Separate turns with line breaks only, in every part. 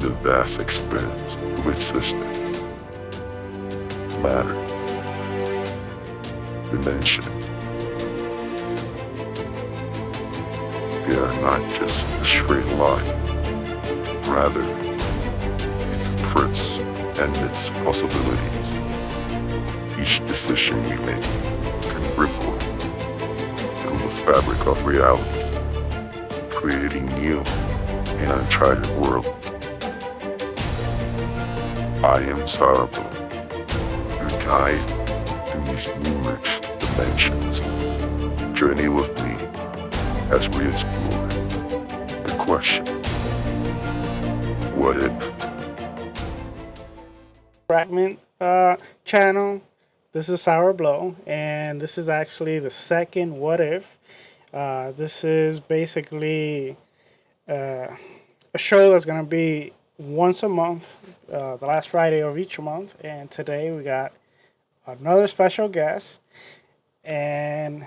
the vast expanse of existence, matter, dimensions. They are not just a straight line, rather, it's a prince and its possibilities. Each decision we make can ripple through the fabric of reality, creating new and uncharted worlds. I am Sourblow, your guide in these numerous dimensions. Journey with me as we explore the question, what if?
Fragment channel. This is Sourblow, and this is actually the second What If. This is basically a show that's going to be once a month, the last Friday of each month, and today we got another special guest, and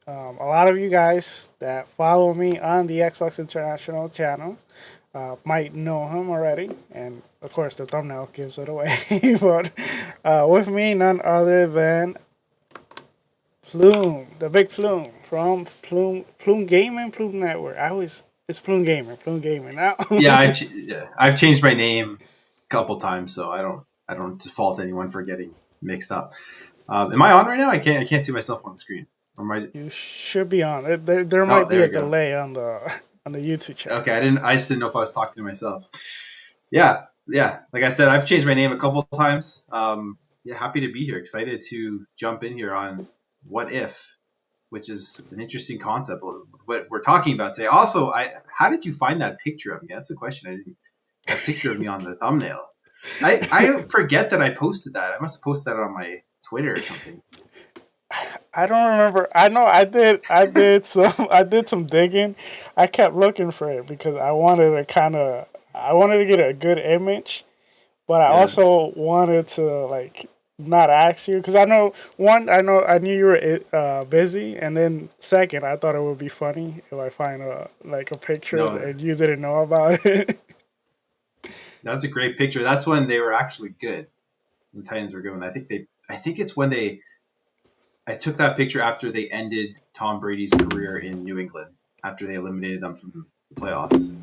a lot of you guys that follow me on the Xbox International channel might know him already, and of course the thumbnail gives it away. But with me, none other than Plume, the big Plume from Plume Gaming, Plume Network. It's Plume Gaming now.
Yeah, I've changed my name a couple times, so I don't default anyone for getting mixed up. Am I on right now? I can't see myself on the screen.
You should be on. There might be a delay on the YouTube channel.
Okay, I just didn't know if I was talking to myself. Yeah. Like I said, I've changed my name a couple of times. Happy to be here. Excited to jump in here on What If, which is an interesting concept of what we're talking about today. Also, how did you find that picture of me? That's the question. That picture of me on the thumbnail. I forget that I posted that. I must have posted that on my Twitter or something.
I don't remember. I know I did some digging. I kept looking for it because I wanted to get a good image, but I also wanted to not ask you because I knew you were busy, and then second, I thought it would be funny if I find a picture and you didn't know about it.
That's a great picture. That's when they were actually good. The Titans were good. I think it's when I took that picture after they ended Tom Brady's career in New England, after they eliminated them from the playoffs.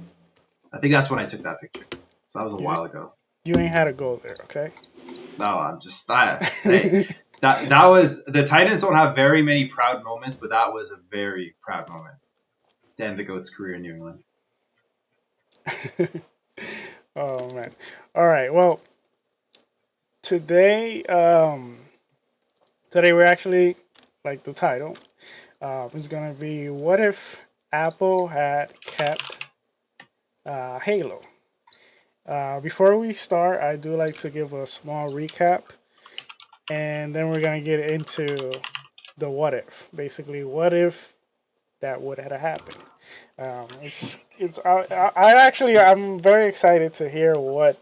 I think that's when I took that picture. So that was a while ago.
You ain't had to go there, okay?
No, I'm just hey, that was the Titans don't have very many proud moments, but that was a very proud moment to end the GOAT's career in New England.
Oh man. All right. Well, today we're actually, like the title, is going to be what if Apple had kept Halo. Before we start, I do like to give a small recap, and then we're going to get into the what if. Basically, what if that would have happened. I'm very excited to hear what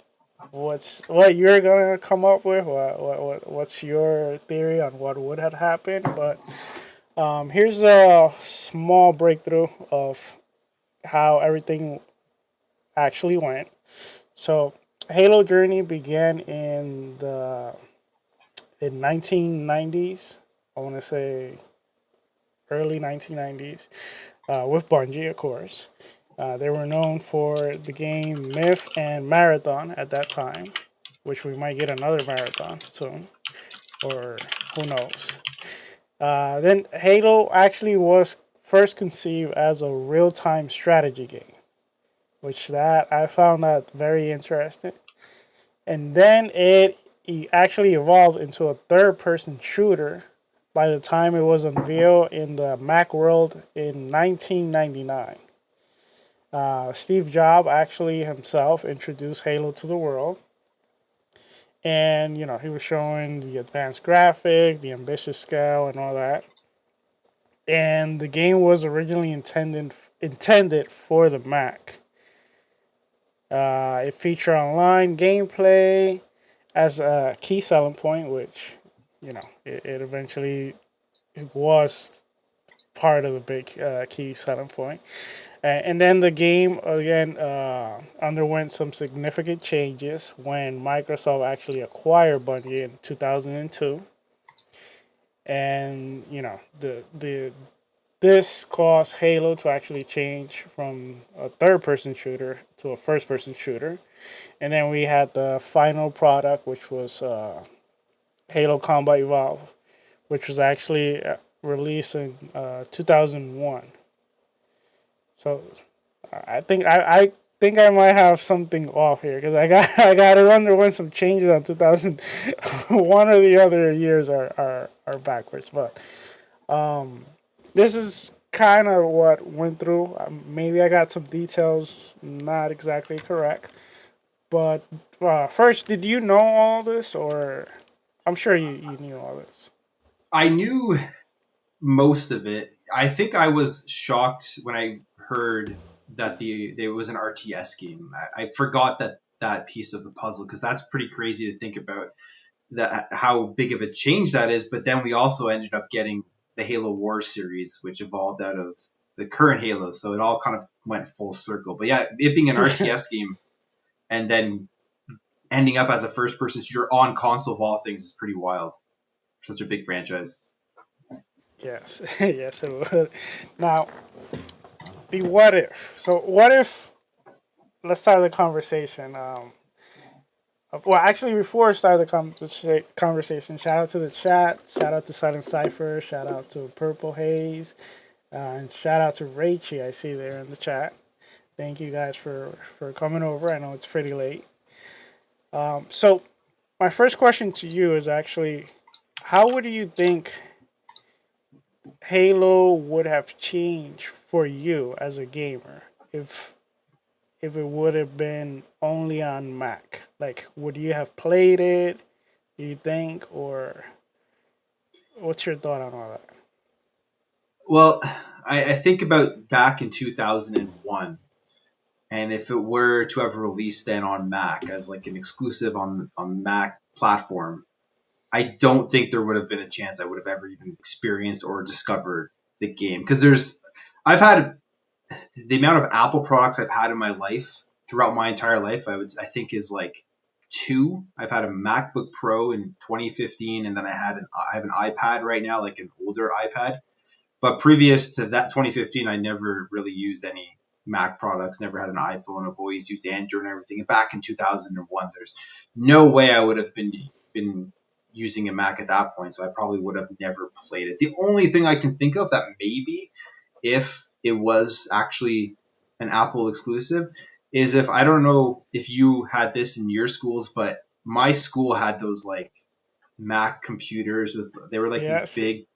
you're gonna come up with. What's your theory on what would have happened? But here's a small breakthrough of how everything actually went. So Halo journey began in 1990s. I want to say early 1990s with Bungie, of course. They were known for the game Myth and Marathon at that time, which we might get another Marathon soon, or who knows. Then Halo actually was first conceived as a real-time strategy game, which I found that very interesting. And then it actually evolved into a third-person shooter by the time it was unveiled in the Macworld in 1999. Steve Jobs actually himself introduced Halo to the world. And, he was showing the advanced graphics, the ambitious scale, and all that. And the game was originally intended for the Mac. It featured online gameplay as a key selling point, which, it eventually was part of the big key selling point. And then the game again underwent some significant changes when Microsoft actually acquired Bungie in 2002, and the this caused Halo to actually change from a third-person shooter to a first-person shooter, and then we had the final product, which was Halo Combat Evolved, which was actually released in 2001. So I think I might have something off here because I got to wonder when some changes on 2000 one or the other years are backwards. But this is kind of what went through. Maybe I got some details not exactly correct. But first, did you know all this, or I'm sure you knew all this.
I knew most of it. I think I was shocked when I heard that there was an RTS game. I forgot that piece of the puzzle because that's pretty crazy to think about that how big of a change that is. But then we also ended up getting the Halo Wars series, which evolved out of the current Halo. So it all kind of went full circle. But yeah, it being an RTS game and then ending up as a first person shooter on console of all things is pretty wild. Such a big franchise.
Yes, yes, it would. Now, the what if. So, what if? Let's start the conversation. Well, actually, before I start the conversation, shout out to the chat. Shout out to Silent Cipher. Shout out to Purple Haze. And shout out to Rachie. I see there in the chat. Thank you guys for coming over. I know it's pretty late. So, my first question to you is actually, how would you think Halo would have changed for you as a gamer if it would have been only on Mac? Like, would you have played it? Do you think, or what's your thought on all that?
Well, I think about back in 2001, and if it were to have released then on Mac as like an exclusive on Mac platform, I don't think there would have been a chance I would have ever even experienced or discovered the game because I've had the amount of Apple products I've had in my life throughout my entire life. I think is like two. I've had a MacBook Pro in 2015, and then I have an iPad right now, like an older iPad. But previous to that 2015, I never really used any Mac products, never had an iPhone. I've always used Android and everything. And back in 2001, there's no way I would have been using a Mac at that point. So I probably would have never played it. The only thing I can think of that maybe if it was actually an Apple exclusive is if I don't know if you had this in your schools, but my school had those like Mac computers they were like these
Yes,
big.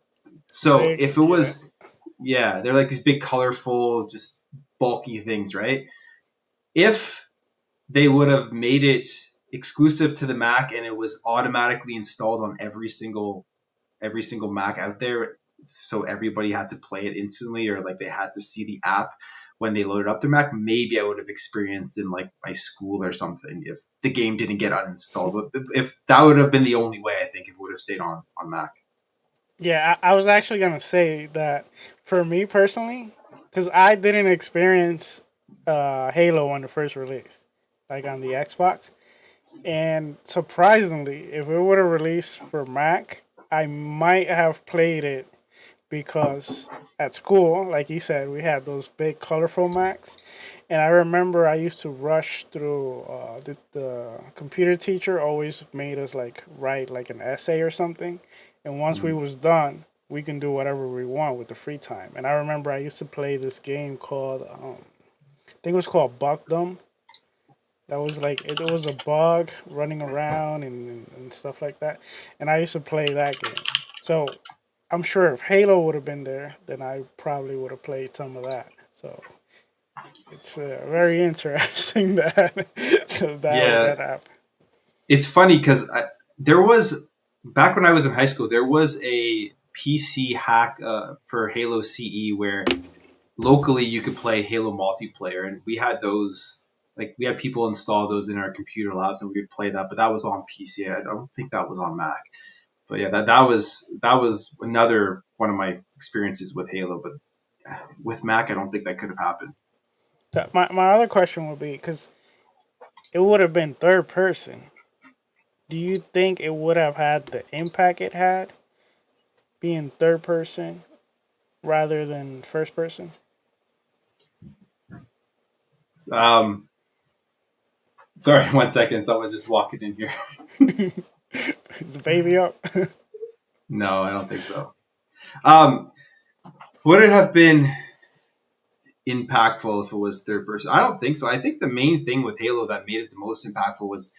So
big,
if it
yeah,
was, yeah, they're like these big, colorful, just bulky things, right? If they would have made it exclusive to the Mac and it was automatically installed on every single Mac out there, so everybody had to play it instantly, or like they had to see the app when they loaded up their Mac, maybe I would have experienced in like my school or something if the game didn't get uninstalled. But if that would have been the only way, I think it would have stayed on Mac.
yeah. I was actually gonna say that for me personally, because I didn't experience Halo on the first release, like on the Xbox. And surprisingly, if it would have released for Mac, I might have played it because at school, like you said, we had those big colorful Macs. And I remember I used to rush through, the computer teacher always made us like write like an essay or something. And once we
Mm.
was done, we can do whatever we want with the free time. And I remember I used to play this game called, I think it was called Buckdom. That was like it was a bug running around and stuff like that, and I used to play that game. So I'm sure if Halo would have been there, then I probably would have played some of that. So it's very interesting that
Yeah,
that happened.
it's funny because there was back when I was in high school, there was a PC hack for Halo CE where locally you could play Halo multiplayer, and we had those. Like we had people install those in our computer labs, and we would play that. But that was on PC. I don't think that was on Mac. But yeah, that was another one of my experiences with Halo. But with Mac, I don't think that could have happened.
My other question would be, because it would have been third person. Do you think it would have had the impact it had being third person rather than first person?
Um, sorry, 1 second. Someone's just walking in here.
Is the baby up?
No, I don't think so. Um, would it have been impactful if it was third person? I don't think so. I think the main thing with Halo that made it the most impactful was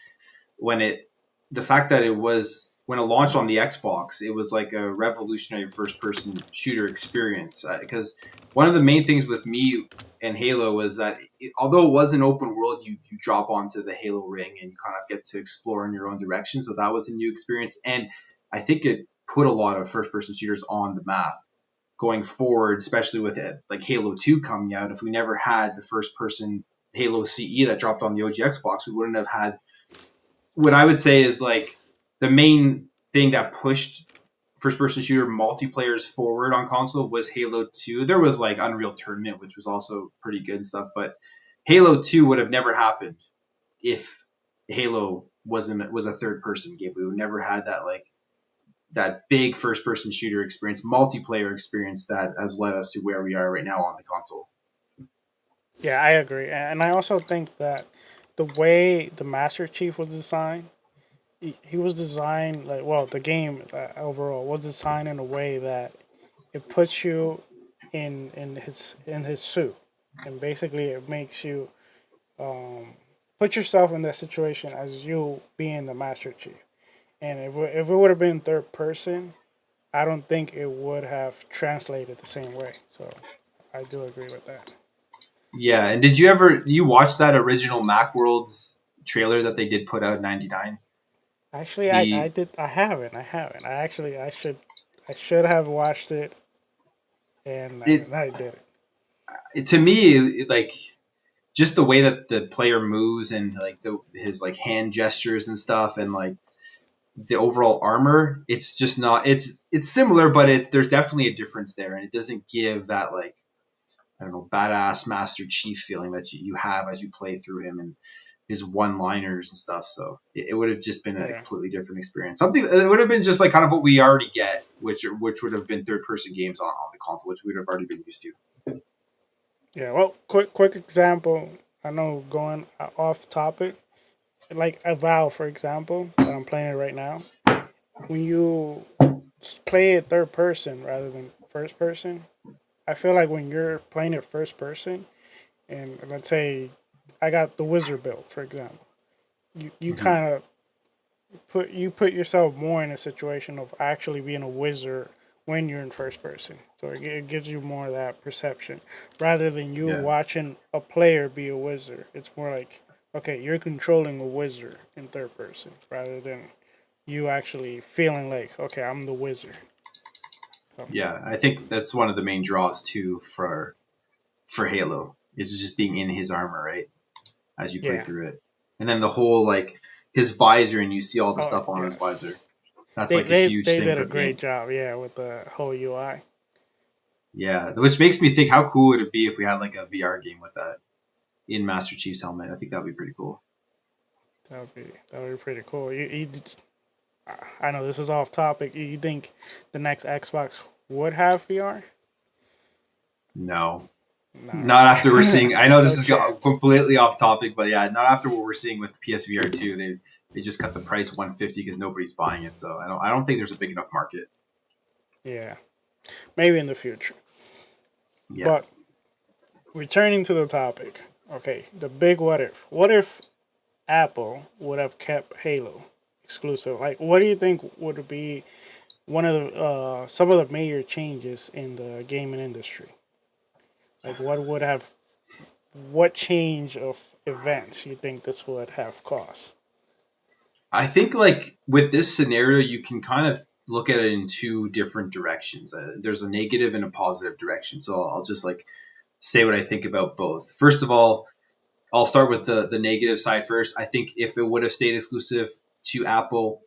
when it, the fact that it was, when it launched on the Xbox, it was like a revolutionary first person shooter experience. Because one of the main things with me and Halo was that although it was an open world, you drop onto the Halo ring and you kind of get to explore in your own direction. So that was a new experience. And I think it put a lot of first person shooters on the map going forward, especially with it, like Halo 2 coming out. If we never had the first person Halo CE that dropped on the OG Xbox, we wouldn't have had what I would say is like the main thing that pushed first person shooter multiplayers forward on console was Halo 2. There was like Unreal Tournament, which was also pretty good and stuff, but Halo 2 would have never happened if Halo was a third person game. We would never had that like that big first person shooter experience, multiplayer experience that has led us to where we are right now on the console.
Yeah, I agree, and I also think that the way the Master Chief was designed, he was designed like, well, the game overall was designed in a way that it puts you in his suit, and basically it makes you put yourself in that situation as you being the Master Chief. And if it would have been third person, I don't think it would have translated the same way. So I do agree with that.
Yeah, and did you ever you watch that original Macworld trailer that they did put out in '99?
Actually, I
The
did. I haven't. I should have watched it, and
it,
I did it.
to me like just the way that the player moves and like his like hand gestures and stuff and like the overall armor, it's just not, it's similar, but it's there's definitely a difference there, and it doesn't give that like, I don't know, badass Master Chief feeling that you have as you play through him and his one liners and stuff. So it would have just been a
Yeah,
completely different experience. Something it would have been just like kind of what we already get, which would have been third person games on the console, which we would have already been used to.
yeah. Well, quick example. I know going off topic, like a Vow, for example, that I'm playing it right now. When you play it third person rather than first person, I feel like when you're playing it first person, and let's say I got the wizard build, for example, you
Mm-hmm.
kind of put yourself more in a situation of actually being a wizard when you're in first person. So it gives you more of that perception rather than you
Yeah.
watching a player be a wizard. It's more like, okay, you're controlling a wizard in third person rather than you actually feeling like, okay, I'm the wizard. So,
Yeah, I think that's one of the main draws too for Halo is just being in his armor, right? As you play
yeah.
through it. And then the whole like his visor and you see all the
Oh
stuff on his visor.
yes.
That's like a huge
They
thing
did
for
a
the
great
game.
job, yeah, with the whole UI.
Yeah, which makes me think how cool would it be if we had like a VR game with that in Master Chief's helmet? I think that would be pretty cool.
That would be pretty cool. I know this is off topic. You think the next Xbox would have VR?
No,
No,
not after we're seeing. I know
no
this is
chance.
completely off topic, but yeah, not after what we're seeing with PSVR 2. They just cut the price 150 because nobody's buying it. So I don't think there's a big enough market.
Yeah, maybe in the future.
Yeah.
But returning to the topic, okay, the big what if. What if Apple would have kept Halo exclusive? Like, what do you think would be one of the some of the major changes in the gaming industry? Like, what change of events you think this would have caused?
I think like with this scenario, you can kind of look at it in two different directions. There's a negative and a positive direction. So I'll just like say what I think about both. First of all, I'll start with the negative side first. I think if it would have stayed exclusive to Apple,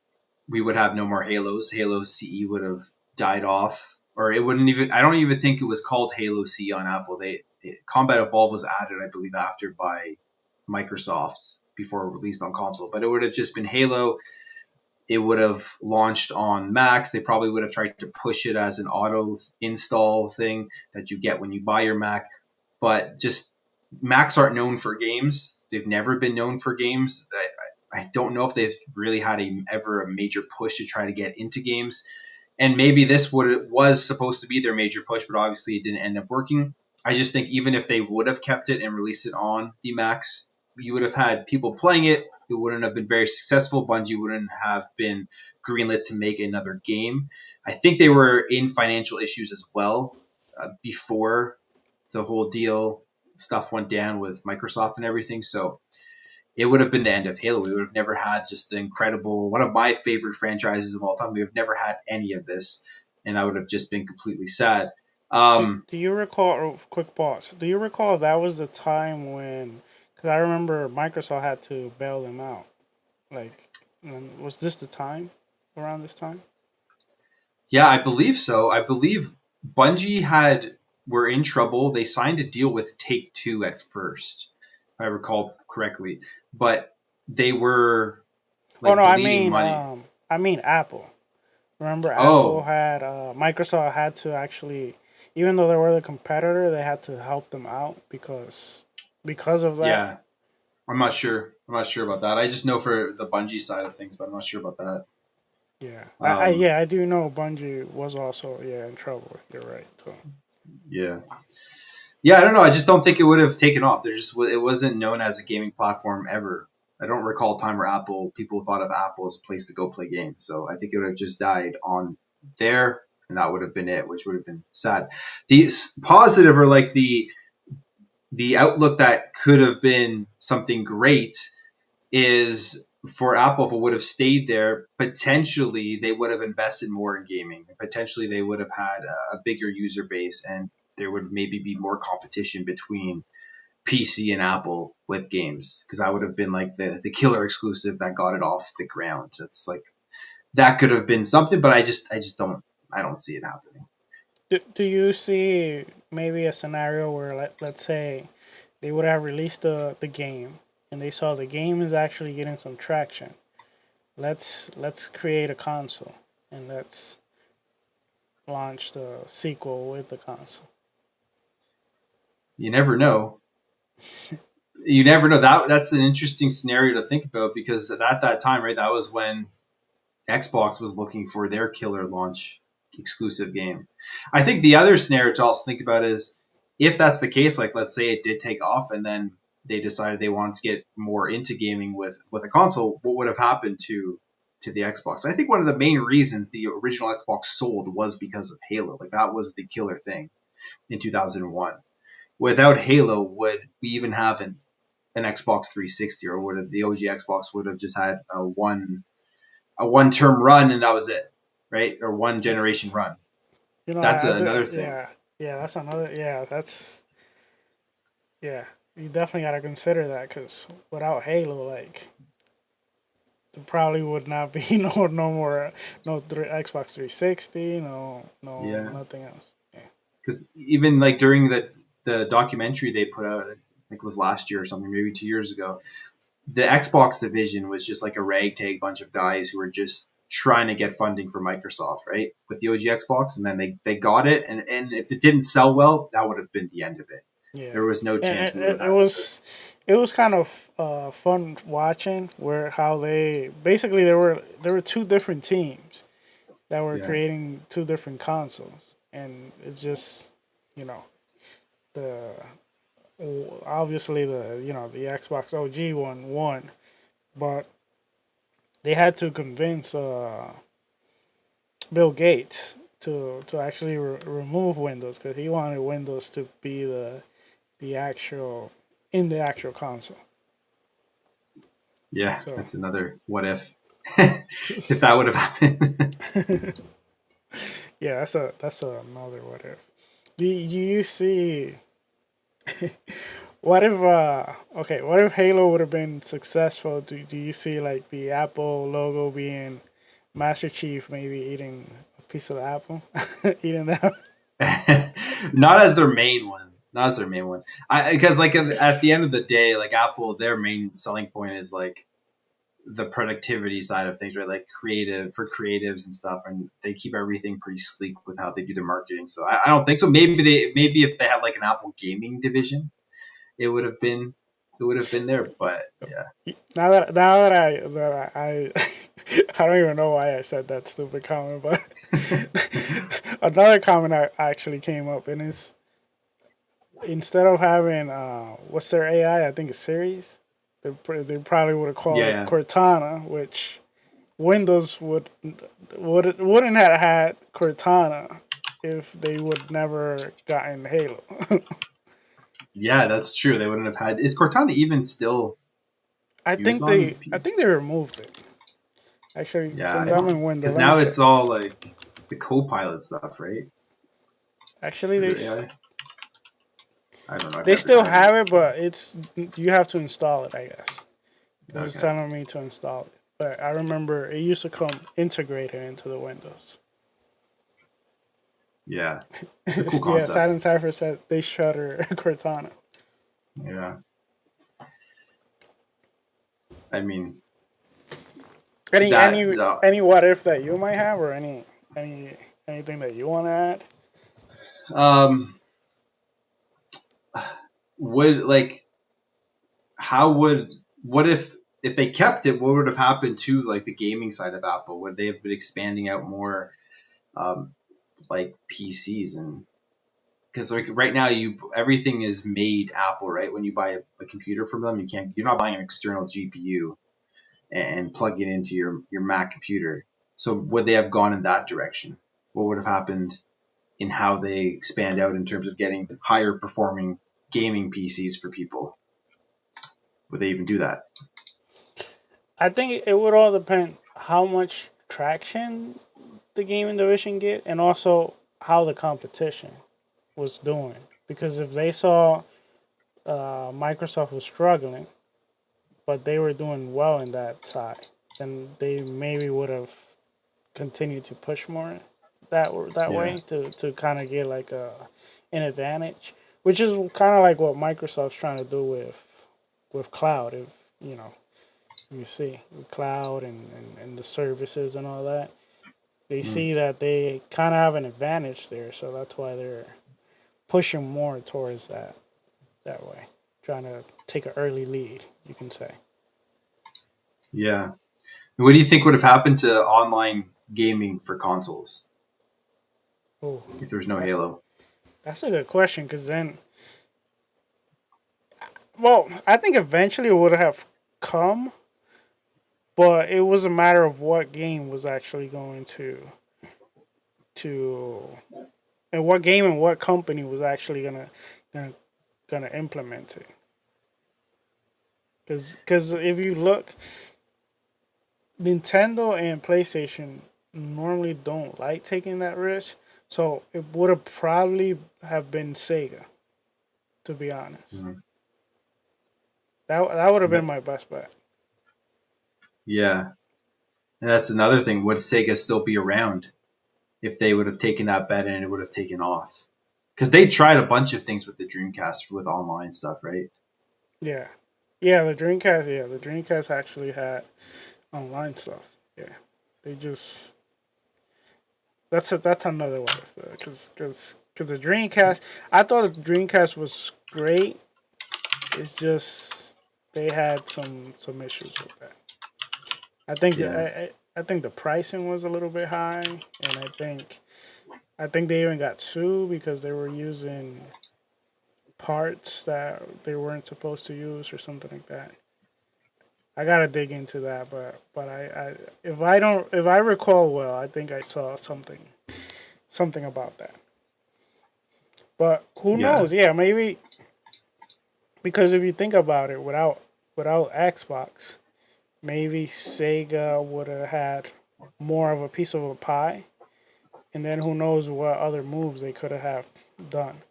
we would have no more Halos. Halo CE would have died off, or it wouldn't even. I don't even think it was called Halo CE on Apple. Combat Evolved was added, I believe, after by Microsoft before released on console. But it would have just been Halo. It would have launched on Macs. They probably would have tried to push it as an auto install thing that you get when you buy your Mac. But just Macs aren't known for games. They've never been known for games. I don't know if they've really had ever a major push to try to get into games. And maybe this was supposed to be their major push, but obviously it didn't end up working. I just think even if they would have kept it and released it on the Macs, you would have had people playing it. It wouldn't have been very successful. Bungie wouldn't have been greenlit to make another game. I think they were in financial issues as well before the whole deal stuff went down with Microsoft and everything. So it would have been the end of Halo. We would have never had just the incredible, one of my favorite franchises of all time. We have never had any of this, and I would have just been completely sad.
Do you recall? Quick pause. Do you recall that was the time when? Because I remember Microsoft had to bail them out. Like, was this the time? Around this time?
Yeah, I believe so. I believe Bungie were in trouble. They signed a deal with Take-Two at first, if I recall correctly, but they were
Oh
like
no,
bleeding money.
I mean Apple. Remember, Apple
Oh,
had Microsoft had to actually, even though they were the competitor, they had to help them out because of that.
yeah. I'm not sure. I'm not sure about that. I just know for the Bungie side of things, but I'm not sure about that.
Yeah,
Um,
yeah, I do know Bungie was also in trouble. You're right. So
yeah. Yeah, I don't know. I just don't think it would have taken off. It wasn't known as a gaming platform ever. I don't recall a time where people thought of Apple as a place to go play games. So I think it would have just died on there, and that would have been it, which would have been sad. The positive, or like the outlook that could have been something great, is for Apple, if it would have stayed there, potentially they would have invested more in gaming. Potentially they would have had a bigger user base, and there would maybe be more competition between PC and Apple with games, because that would have been like the killer exclusive that got it off the ground. That's like that could have been something, but I don't see it happening.
do you see maybe a scenario where let's say they would have released the game and they saw the game is actually getting some traction. Let's create a console and let's launch the sequel with the console.
You never know. You never know. That's an interesting scenario to think about, because at that time, right, that was when Xbox was looking for their killer launch exclusive game. I think the other scenario to also think about is if that's the case, like let's say it did take off and then they decided they wanted to get more into gaming with a console, what would have happened to the Xbox? I think one of the main reasons the original Xbox sold was because of Halo. Like that was the killer thing in 2001. Without Halo, would we even have an Xbox 360, or would have the OG Xbox would have just had a one term run and that was it, right? Or one generation run. That's another thing.
Yeah, that's another, yeah, you definitely got to consider that because without Halo, like, there probably would not be no more, Xbox 360,
Yeah,
nothing else. Yeah.
because even like during the documentary they put out, I think it was last year or something, maybe 2 years ago, the Xbox division was just like a ragtag bunch of guys who were just trying to get funding for Microsoft, right? With the OG Xbox, and then they got it, and if it didn't sell well, that would have been the end of it.
Yeah,
There was no
and
chance we would have
it
had another.
was kind of fun watching where how they basically there were two different teams that were
Yeah,
creating two different consoles, and it's just you know the obviously the Xbox OG one won, but they had to convince Bill Gates to actually remove Windows because he wanted Windows to be the actual in the actual console.
yeah,
So
that's another what if. If that would have happened.
yeah, that's another what if. Do you see what if what if Halo would have been successful? Do you see like the Apple logo being Master Chief maybe eating a piece of the apple, eating that?
Not as their main one. That's their main one. Because like at the end of the day, like Apple, their main selling point is like the productivity side of things, right? Like for creatives and stuff, and they keep everything pretty sleek with how they do their marketing. So I don't think so. Maybe if they had like an Apple gaming division, it would have been there. But yeah,
Now that I I don't even know why I said that stupid comment, but another comment I actually came up, and is instead of having what's their AI? I think it's Series. They probably would have called it
yeah,
Cortana, which Windows wouldn't have had Cortana if they would never gotten Halo.
yeah. That's true. They wouldn't have had. Is Cortana even still used on?
I think they removed it. Actually,
Yeah,
since I'm in Windows,
because
let me
now
check.
it's all like the Copilot stuff, right?
Actually,
For the AI. I don't know. I've
they
never
still
tried it.
have it, but you have to install it, I guess. It was
Okay.
telling me to install it, but I remember it used to come integrated into the Windows.
Yeah, it's a cool
Yeah,
concept.
Silent Cypher said they shutter Cortana.
Yeah, I mean
Any
that.
any any what if that you might have, or any anything that you want to add?
Um, would like how would what if they kept it? What would have happened to like the gaming side of Apple? Would they have been expanding out more, um, like PCs and because like right now you everything is made Apple, right? When you buy a computer from them, you're not buying an external GPU and plug it into your Mac computer. So would they have gone in that direction? What would have happened in how they expand out in terms of getting higher performing gaming PCs for people? Would they even do that?
I think it would all depend how much traction the gaming division get, and also how the competition was doing. Because if they saw Microsoft was struggling, but they were doing well in that side, then they maybe would have continued to push more that
Yeah.
way to kind of get like an advantage, which is kind of like what Microsoft's trying to do with cloud. If you know, you see with cloud and the services and all that, they
Mm.
see that they kind of have an advantage there, so that's why they're pushing more towards that way, trying to take an early lead, you can say.
Yeah. What do you think would have happened to online gaming for consoles
Oh,
if there was no
that's
Halo?
that's a good question, because then, well, I think eventually it would have come, but it was a matter of what game was actually going to and what game and what company was actually gonna, gonna implement it. Because if you look, Nintendo and PlayStation normally don't like taking that risk, so it would have probably have been Sega, to be honest.
Mhm.
That would have been
That-
my best bet.
yeah. And that's another thing. Would Sega still be around if they would have taken that bet and it would have taken off? Because they tried a bunch of things with the Dreamcast with online stuff, right?
Yeah, yeah. The Dreamcast, yeah, the Dreamcast actually had online stuff. Yeah, they just that's another one because the Dreamcast. I thought the Dreamcast was great. It's just they had some issues with that. I think that
Yeah.
I think the pricing was a little bit high, and I think they even got sued because they were using parts that they weren't supposed to use or something like that. I gotta dig into that, but if I recall well, I think I saw something about that. But who
Yeah.
knows? Yeah, maybe because if you think about it, without Xbox, maybe Sega would have had more of a piece of a pie, and then who knows what other moves they could have done.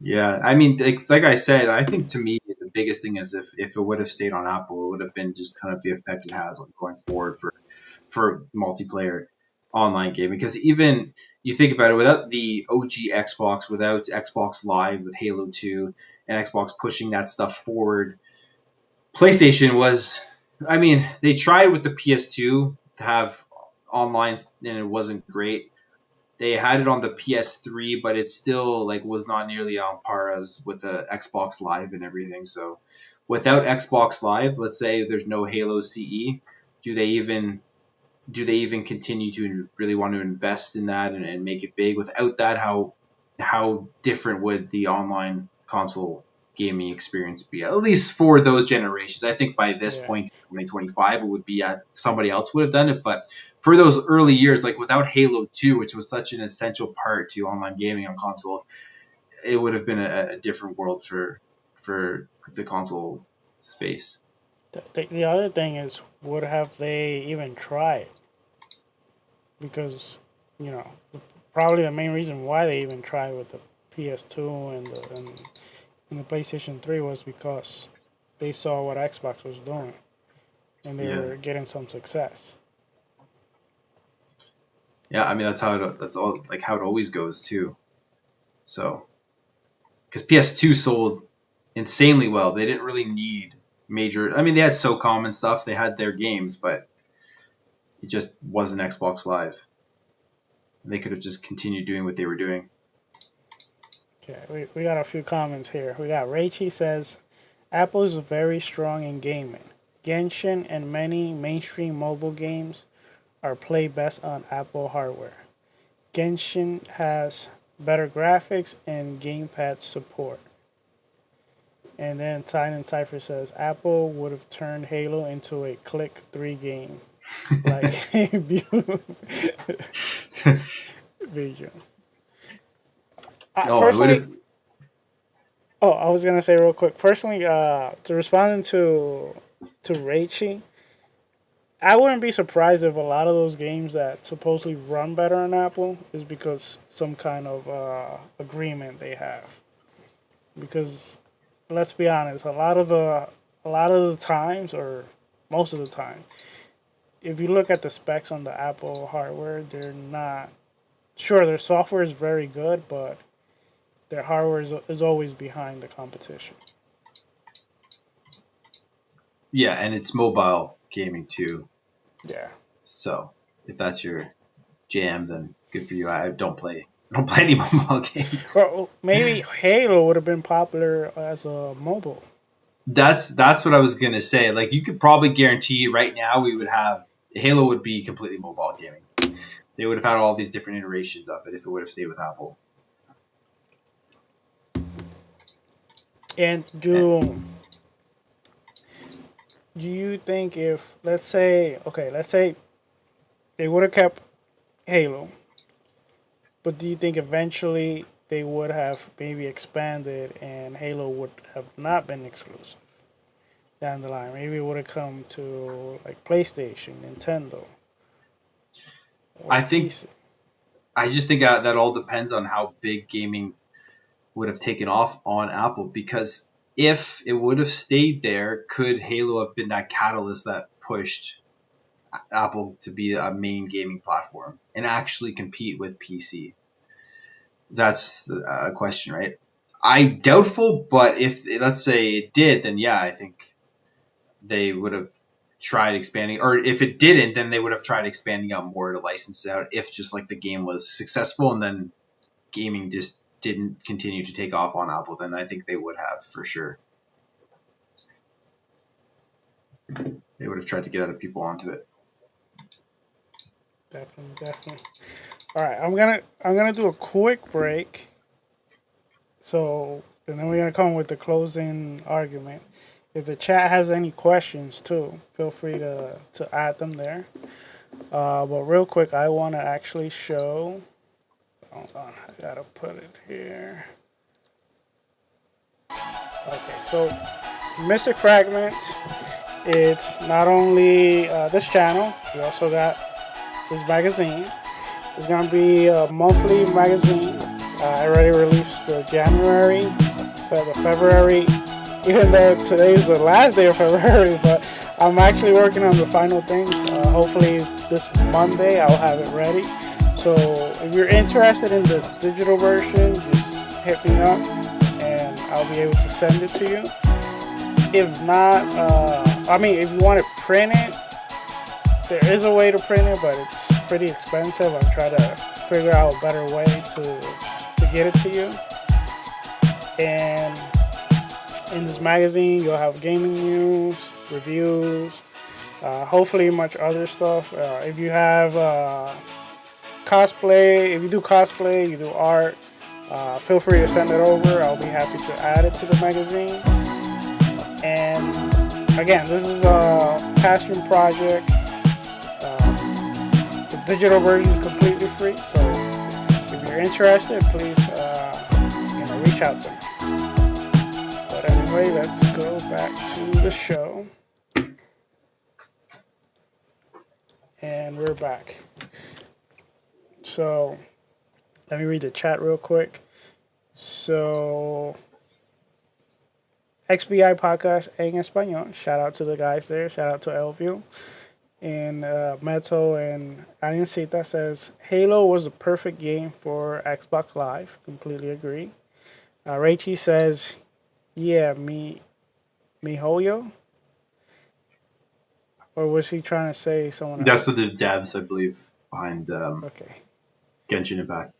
Yeah, I mean, like I said, I think to me the biggest thing is if it would have stayed on Apple, it would have been just kind of the effect it has on going forward for multiplayer online gaming, because even you think about it, without the OG Xbox, without Xbox Live with Halo 2 and Xbox pushing that stuff forward, PlayStation was, I mean, they tried with the PS2 to have online and it wasn't great. They had it on the PS3, but it still like was not nearly on par as with the Xbox Live and everything. So without Xbox Live, let's say there's no Halo CE, do they even continue to really want to invest in that and make it big? Without that, how different would the online console gaming experience be? At least for those generations. I think by this point, 2025, it would be somebody else would have done it. But for those early years, like without Halo 2, which was such an essential part to online gaming on console, it would have been a different world for the console space.
The other thing is, would have they even tried? Because, you know, probably the main reason why they even tried with the PS2 and the PlayStation 3 was because they saw what Xbox was doing, and they were getting some success.
Yeah, I mean that's how it always goes too. So, because PS2 sold insanely well, they didn't really need major. I mean, they had SOCOM and stuff. They had their games, but it just wasn't Xbox Live. They could have just continued doing what they were doing.
Okay, we got a few comments here. We got Raichi says, Apple is very strong in gaming. Genshin and many mainstream mobile games are played best on Apple hardware. Genshin has better graphics and gamepad support. And then Titan Cypher says, Apple would have turned Halo into a click 3 game. Like Vision. Personally, I was gonna say real quick. Personally, to responding to Raichi, I wouldn't be surprised if a lot of those games that supposedly run better on Apple is because some kind of agreement they have. Because let's be honest, a lot of the times, or most of the time, if you look at the specs on the Apple hardware, they're not. Sure, their software is very good, but their hardware is always behind the competition.
Yeah, and it's mobile gaming too.
Yeah.
So if that's your jam, then good for you. I don't play any mobile games.
Well, maybe Halo would have been popular as a mobile.
That's what I was gonna say. Like, you could probably guarantee right now we would have Halo would be completely mobile gaming. They would have had all these different iterations of it if it would have stayed with Apple.
And do you think if let's say they would have kept Halo, but do you think eventually they would have maybe expanded and Halo would have not been exclusive down the line? Maybe it would have come to like PlayStation, Nintendo.
I just think that all depends on how big gaming would have taken off on Apple, because if it would have stayed there, could Halo have been that catalyst that pushed Apple to be a main gaming platform and actually compete with PC? That's a question, right? I'm doubtful, but if let's say it did, then yeah, I think they would have tried expanding, or if it didn't, then they would have tried expanding out more to license it out if just like the game was successful and then gaming just didn't continue to take off on Apple, then I think they would have for sure. They would have tried to get other people onto it.
Definitely. All right, I'm gonna do a quick break. So, and then we're gonna come with the closing argument. If the chat has any questions too, feel free to add them there. But real quick, I want to actually show. Hold on, I gotta put it here. Okay, so Mystic Fragments. It's not only this channel. We also got this magazine. It's gonna be a monthly magazine. I already released the January, the February. Even though today's the last day of February, but I'm actually working on the final things. Hopefully this Monday I'll have it ready. So if you're interested in the digital version, just hit me up and I'll be able to send it to you. If not, if you want to print it, there is a way to print it, but it's pretty expensive. I'm trying to figure out a better way to get it to you. And in this magazine, you'll have gaming news, reviews, hopefully much other stuff. If you have cosplay, if you do cosplay, you do art, feel free to send it over. I'll be happy to add it to the magazine. And again, this is a passion project. The digital version is completely free, so if you're interested, please reach out to me. But anyway, let's go back to the show. And we're back. So let me read the chat real quick. So XBI Podcast en Español. Shout out to the guys there. Shout out to Elvio. And Meto and Aliencita says, Halo was the perfect game for Xbox Live. Completely agree. Raichi says, yeah, Mihoyo? Or was he trying to say someone else?
That's the devs, I believe, behind
Okay.
Genshin Impact.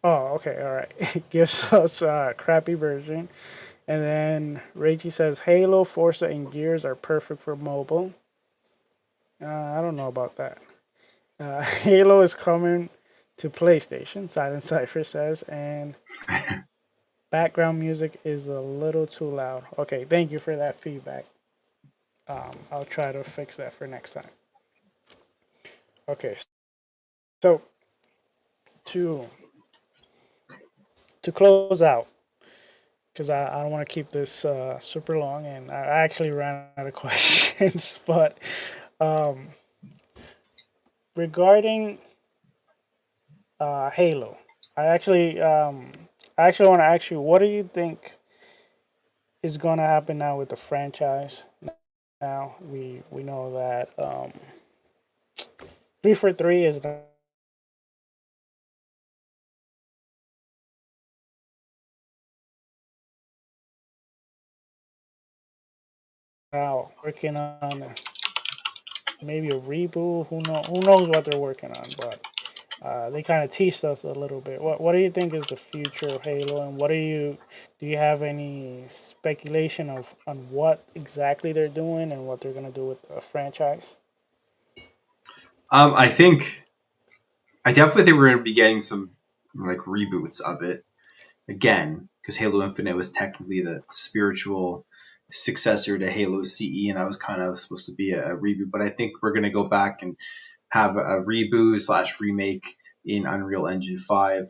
Oh, okay, all right. Gives us a crappy version. And then Raichi says, Halo, Forza, and Gears are perfect for mobile. I don't know about that. Halo is coming to PlayStation, Silent Cypher says, and background music is a little too loud. Okay, thank you for that feedback. I'll try to fix that for next time. Okay, so to close out, because I don't want to keep this super long, and I actually ran out of questions, but regarding Halo, I actually want to ask you, what do you think is going to happen now with the franchise? Now we know that 343 is now working on maybe a reboot. Who knows what they're working on, but they kind of teased us a little bit. What do you think is the future of Halo, and do you have any speculation on what exactly they're doing and what they're gonna do with the franchise?
I definitely think we're going to be getting some like reboots of it again, because Halo Infinite was technically the spiritual successor to Halo CE, and that was kind of supposed to be a reboot. But I think we're going to go back and have a reboot / remake in Unreal Engine 5.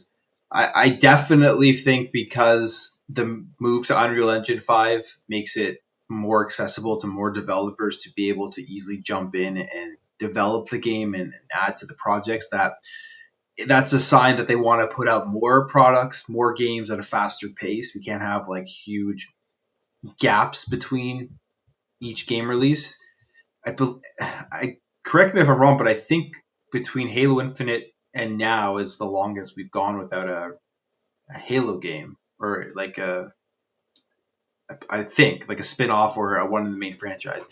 I definitely think because the move to Unreal Engine 5 makes it more accessible to more developers to be able to easily jump in and develop the game and add to the projects, that's a sign that they want to put out more products, more games at a faster pace. We can't have like huge gaps between each game release. I correct me if I'm wrong, but I think between Halo Infinite and now is the longest we've gone without a Halo game, or like I think like a spin-off or one of the main franchise.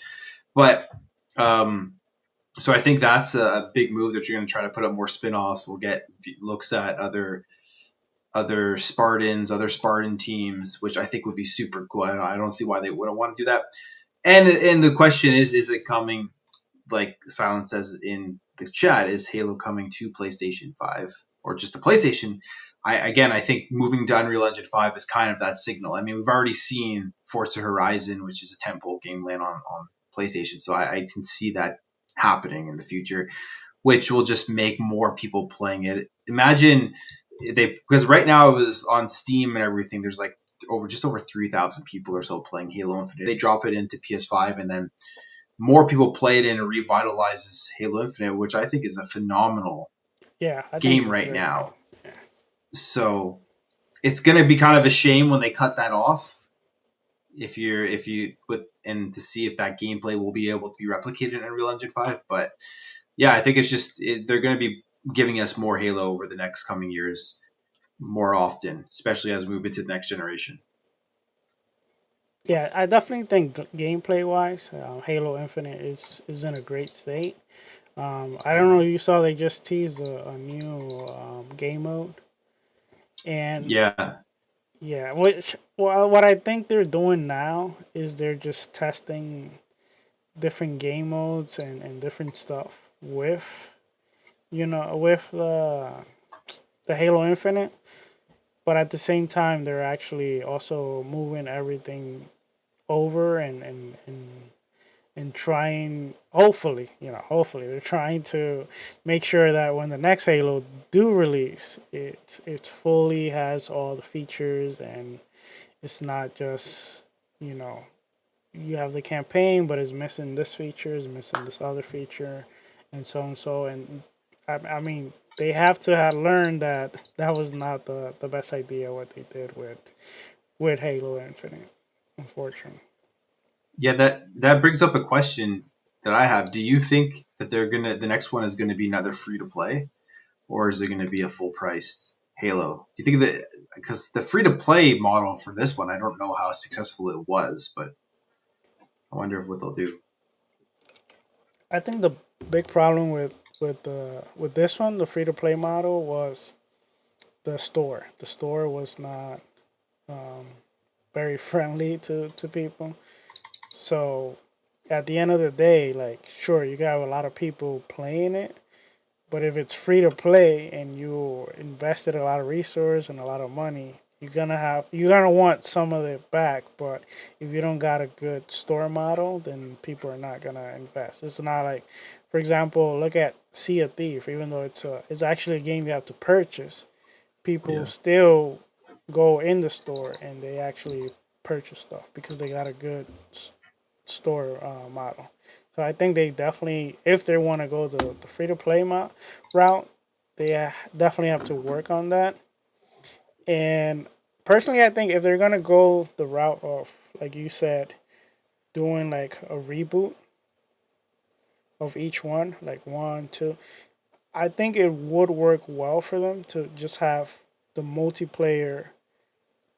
But so I think that's a big move that you're going to try to put up more spin-offs. We'll get looks at other Spartan teams, which I think would be super cool. I don't see why they wouldn't want to do that. And the question is it coming, like Silence says in the chat, is Halo coming to PlayStation 5 or just a PlayStation? I think moving to Unreal Engine 5 is kind of that signal. I mean, we've already seen Forza Horizon, which is a tentpole game, land on PlayStation. So I can see that happening in the future, which will just make more people playing it. Imagine because right now it was on Steam and everything. There's like just over 3,000 people or so playing Halo Infinite. They drop it into PS5 and then more people play it and it revitalizes Halo Infinite, which I think is a phenomenal game right now. So it's going to be kind of a shame when they cut that off. if you with and to see if that gameplay will be able to be replicated in Unreal Engine 5. But yeah, I think it's just they're going to be giving us more Halo over the next coming years more often, especially as we move into the next generation.
Yeah, I definitely think gameplay wise, Halo Infinite is in a great state. I don't know. You saw they just teased a new game mode, and
Yeah,
yeah, which well, what I think they're doing now is they're just testing different game modes and different stuff with with the Halo Infinite, but at the same time they're actually also moving everything over and trying, hopefully, hopefully they're trying to make sure that when the next Halo do release, it fully has all the features, and it's not just, you know you have the campaign but it's missing this feature, is missing this other feature, and so and so. And I mean, they have to have learned that that was not the best idea what they did with Halo Infinite, unfortunately.
yeah. That brings up a question that I have. Do you think that the next one is gonna be another free to play, or is it gonna be a full priced Halo? Do you think that because the free to play model for this one, I don't know how successful it was, but I wonder what they'll do.
I think the big problem with this one, the free to play model, was the store. The store was not um, very friendly to people. So at the end of the day, like, sure, you got a lot of people playing it, but if it's free to play and you invested a lot of resource and a lot of money, you're gonna want some of it back. But if you don't got a good store model, then people are not gonna invest. It's not like, for example, look at Sea of Thief. Even though it's actually a game you have to purchase, people
Yeah,
still go in the store and they actually purchase stuff because they got a good store model. So I think they definitely, if they want to go the free to play route, they definitely have to work on that. And personally, I think if they're gonna go the route of, like you said, doing like a reboot of each one, like one, two, I think it would work well for them to just have the multiplayer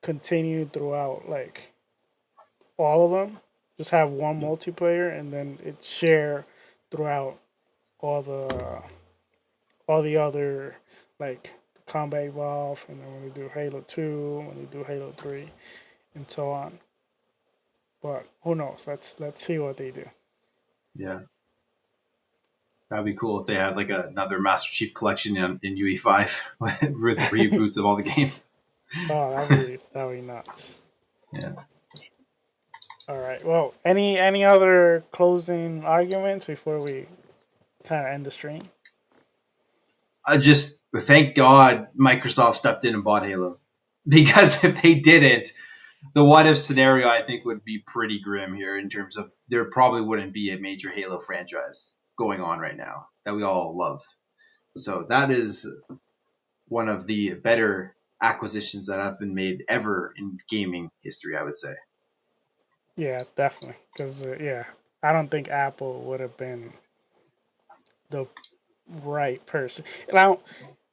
continue throughout, like all of them. Just have one multiplayer and then it share throughout all the other, like Combat Evolve, and then when they do Halo 2, when they do Halo 3, and so on. But who knows? Let's see what they do.
yeah. That'd be cool if they had like another Master Chief collection in UE5 with reboots of all the games.
Oh, that'd be nuts.
Yeah.
All right. Well, any other closing arguments before we kind of end the stream?
I just thank God Microsoft stepped in and bought Halo, because if they didn't, the what if scenario I think would be pretty grim here in terms of there probably wouldn't be a major Halo franchise going on right now that we all love. So that is one of the better acquisitions that have been made ever in gaming history, I would say.
Yeah, definitely. Because yeah, I don't think Apple would have been the right person. Now,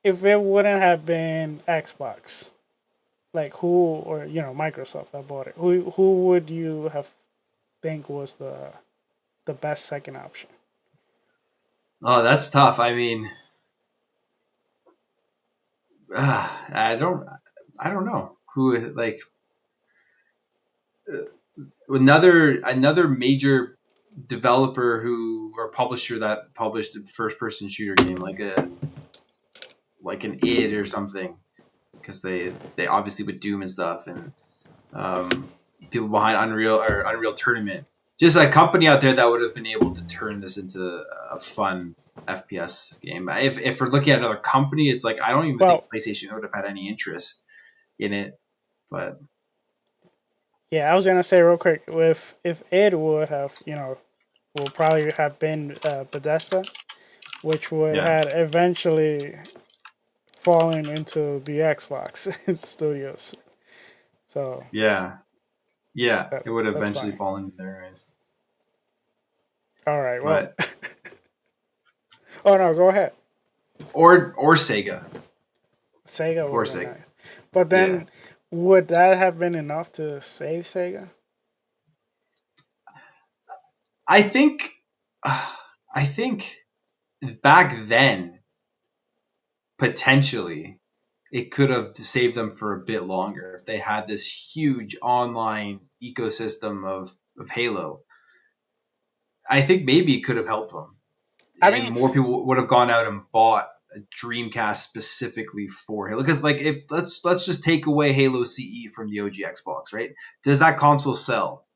if it wouldn't have been Xbox, like who, or Microsoft that bought it, who would you have think was the best second option?
Oh, that's tough. I mean, I don't know who like another major developer who or publisher that published a first person shooter game like an id or something, because they obviously with Doom and stuff, and people behind Unreal Tournament, just a company out there that would have been able to turn this into a fun FPS game. If we're looking at another company, it's like I don't even think
Well,
PlayStation would have had any interest in it. But
yeah, I was gonna say real quick, if Ed would have, will probably have been Bethesda, which would
yeah,
had eventually fallen into the Xbox studios. So
yeah, Yeah, it would
That's
eventually
fine.
fall into their eyes.
All right. Well.
But
Oh no, go ahead.
or Sega.
Sega would
Or
have been
Sega.
nice, but
Yeah.
then would that have been enough to save Sega?
I think I think back then potentially it could have saved them for a bit longer if they had this huge online ecosystem of Halo. I think maybe it could have helped them,
I
and
mean,
more people would have gone out and bought a Dreamcast specifically for Halo. Because like, if let's just take away Halo CE from the OG Xbox, right? Does that console sell?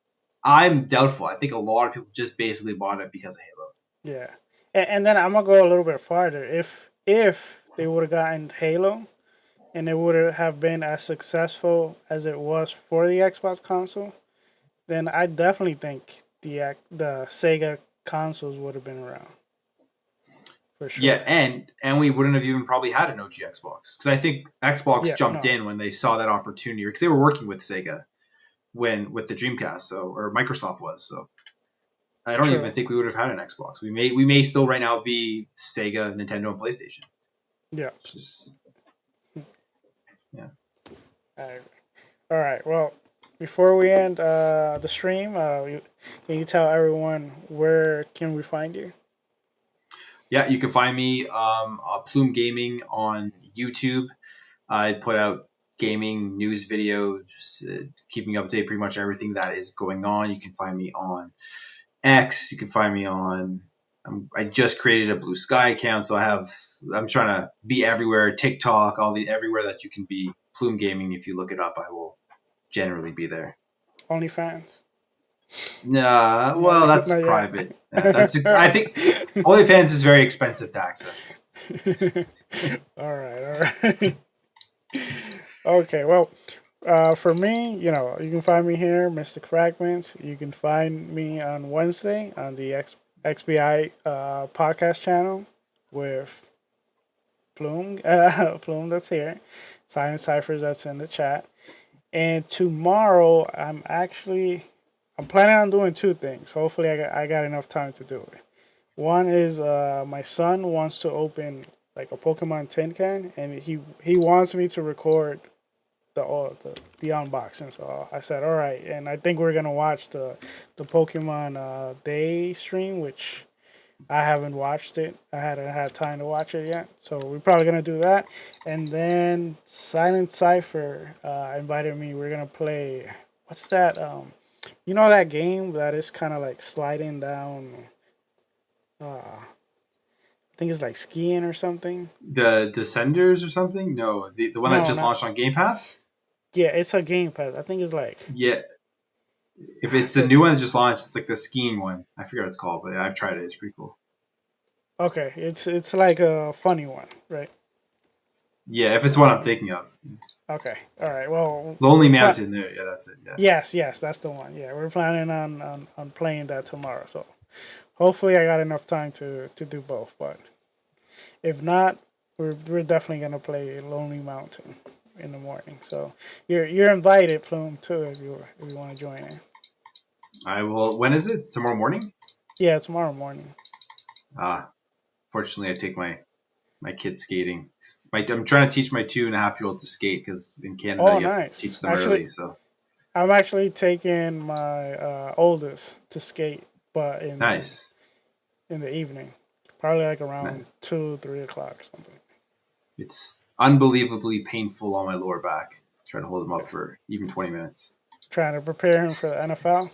I'm doubtful. I think a lot of people just basically bought it because of Halo.
yeah, and then I'm gonna go a little bit farther. If they would have gotten Halo, and it would have been as successful as it was for the Xbox console, then I definitely think the Sega consoles would have been around for
Yeah,
sure.
and we wouldn't have even probably had an OG Xbox because I think Xbox
Yeah,
jumped
no,
in when they saw that opportunity because they were working with Sega when with the Dreamcast, so or Microsoft was. So I don't even
true.
think we would have had an Xbox. We may still right now be Sega, Nintendo, and PlayStation.
Yeah,
It's just yeah.
I agree. All right. Well, before we end the stream, can you tell everyone where can we find you?
Yeah, you can find me Plume Gaming on YouTube. I put out gaming news videos, keeping up to date pretty much everything that is going on. You can find me on X. You can find me on. I just created a Blue Sky account, so I'm trying to be everywhere. TikTok, everywhere that you can be. Plume Gaming. If you look it up, I will generally be there.
OnlyFans?
Nah,
No,
well, that's
not yet.
private. I think OnlyFans is very expensive to access.
All right, all right. Okay, well, for me, you can find me here, Mystic Fragments. You can find me on Wednesday on the XBI podcast channel with Plume, Plume that's here, Silent Ciphers that's in the chat. And tomorrow, I'm planning on doing two things. Hopefully, I got enough time to do it. One is my son wants to open like a Pokemon tin can, and he wants me to record the unboxing. So I said, all right, and I think we're gonna watch the Pokemon Day stream, which I haven't watched it. I hadn't had time to watch it yet, so we're probably gonna do that. And then Silent Cipher invited me. We're gonna play. What's that? That game that is kind of like sliding down. I think it's like skiing or something.
The Descenders or something? No, the one that
No,
just
not.
launched on Game Pass.
Yeah, it's a Game Pass. I think it's like.
Yeah, if it's the new one that just launched, it's like the skiing one. I forget what it's called, but I've tried it. It's pretty cool.
Okay, it's like a funny one, right?
Yeah, if it's what I'm thinking of.
Okay, all right. Well,
Lonely Mountain. There, yeah, that's it. Yeah.
yes, that's the one. Yeah, we're planning on playing that tomorrow. So hopefully, I got enough time to do both. But if not, we're definitely gonna play Lonely Mountain in the morning. So you're invited, Plume, too, if you want to join in.
I will. When is it? Tomorrow morning?
Yeah, tomorrow morning.
Fortunately, I take my kids skating. I'm trying to teach my 2.5-year-old to skate because in Canada
Oh,
you have to
nice.
teach them
Actually,
early. So
I'm actually taking my oldest to skate, but
nice.
in the evening, probably like around
Nice.
2-3 o'clock or something.
It's unbelievably painful on my lower back. Trying to hold them up for even 20 minutes.
Trying to prepare him for the NFL.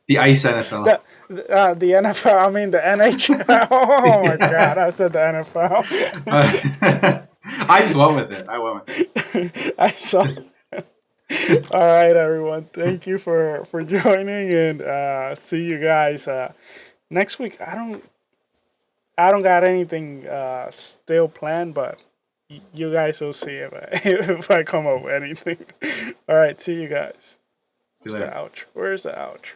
The ice NFL.
The NFL. I mean the NHL. Oh my God! I said the NFL.
I just went with it. I went with it.
I saw. All right, everyone. Thank you for joining, and see you guys next week. I don't got anything still planned, but you guys will see if I come up with anything. All right, see you guys.
See you
Where's the
later.
outro? Where's the outro?